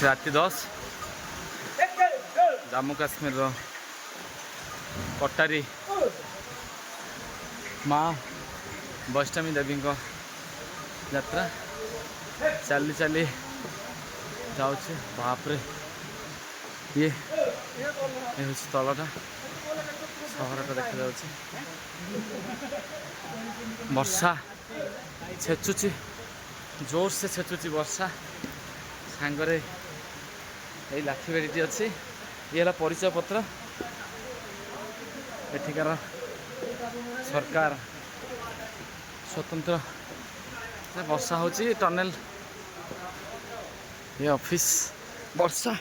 ରାତି 10 ଜାମ୍ମୁ କାଶ୍ମୀରର କଟାରୀ ମା ବୈଷ୍ଣବୀ ଦେବୀଙ୍କ ଯାତ୍ରା ଚାଲି ଚାଲି ଯାଉଛି। ବାପରେ ଇଏ ହେଉଛି ତଳଟା, ସହରଟା ଦେଖାଯାଉଛି। ବର୍ଷା ଛେଚୁଛି, ଜୋରସେ ଛେଚୁଛି ବର୍ଷା। ସାଙ୍ଗରେ ଏଇ ଲାଠି ବେଡ଼ିଟି ଅଛି। ଇଏ ହେଲା ପରିଚୟ ପତ୍ର। ଏଠିକାର ସରକାର ସ୍ୱତନ୍ତ୍ର ବର୍ଷା ହେଉଛି ଟନେଲ ଏ ଅଫିସ ବର୍ଷା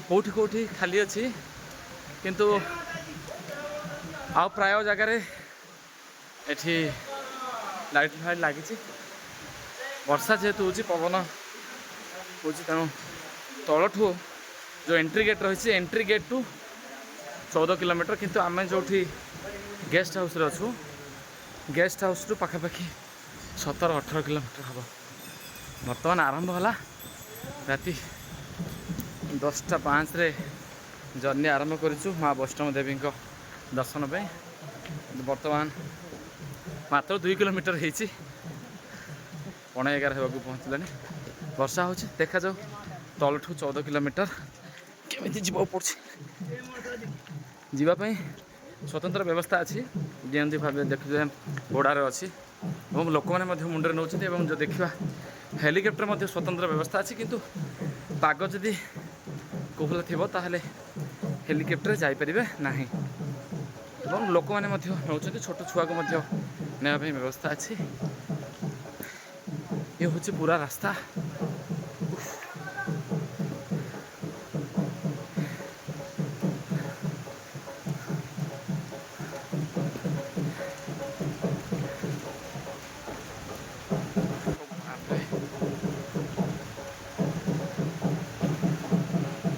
କେଉଁଠି କେଉଁଠି ଖାଲି ଅଛି, କିନ୍ତୁ ଆଉ ପ୍ରାୟ ଜାଗାରେ ଏଠି ଲାଇଟ୍ ଫାଇଟ୍ ଲାଗିଛି। ବର୍ଷା ଯେହେତୁ ହେଉଛି, ପବନ ହେଉଛି, ତେଣୁ ତଳଠୁ ଯେଉଁ ଏଣ୍ଟ୍ରି ଗେଟ୍ ରହିଛି, ଏଣ୍ଟ୍ରି ଗେଟ୍ ଟୁ 14 କିଲୋମିଟର, କିନ୍ତୁ ଆମେ ଯେଉଁଠି ଗେଷ୍ଟ ହାଉସ୍ରେ ଅଛୁ, ଗେଷ୍ଟ ହାଉସ୍ରୁ ପାଖାପାଖି 17-18 କିଲୋମିଟର ହେବ। ବର୍ତ୍ତମାନ ଆରମ୍ଭ ହେଲା ରାତି 10:05ରେ ଜର୍ଣ୍ଣି ଆରମ୍ଭ କରିଛୁ ମା ବୈଷ୍ଣବ ଦେବୀଙ୍କ ଦର୍ଶନ ପାଇଁ। ବର୍ତ୍ତମାନ ମାତ୍ର 2 କିଲୋମିଟର ହେଇଛି, 11:30 ହେବାକୁ ପହଞ୍ଚିଲାଣି। ବର୍ଷା ହେଉଛି, ଦେଖାଯାଉ ତଳଠୁ 14 କିଲୋମିଟର କେମିତି ଯିବାକୁ ପଡ଼ୁଛି। ଯିବା ପାଇଁ ସ୍ୱତନ୍ତ୍ର ବ୍ୟବସ୍ଥା ଅଛି, ଯେମିତି ଭାବେ ଦେଖୁଛେ ଘୋଡ଼ାରେ ଅଛି, ଏବଂ ଲୋକମାନେ ମଧ୍ୟ ମୁଣ୍ଡରେ ନେଉଛନ୍ତି। ଏବଂ ଯଦି ଦେଖିବା ହେଲିକପ୍ଟର ମଧ୍ୟ ସ୍ୱତନ୍ତ୍ର ବ୍ୟବସ୍ଥା ଅଛି, କିନ୍ତୁ ପାଗ ଯଦି କୋହଲା ଥିବ ତାହେଲେ ହେଲିକପ୍ଟରରେ ଯାଇପାରିବେ ନାହିଁ। ଏବଂ ଲୋକମାନେ ମଧ୍ୟ ନେଉଛନ୍ତି, ଛୋଟ ଛୁଆକୁ ମଧ୍ୟ ନେବା ପାଇଁ ବ୍ୟବସ୍ଥା ଅଛି। ଇଏ ହେଉଛି ପୁରା ରାସ୍ତା।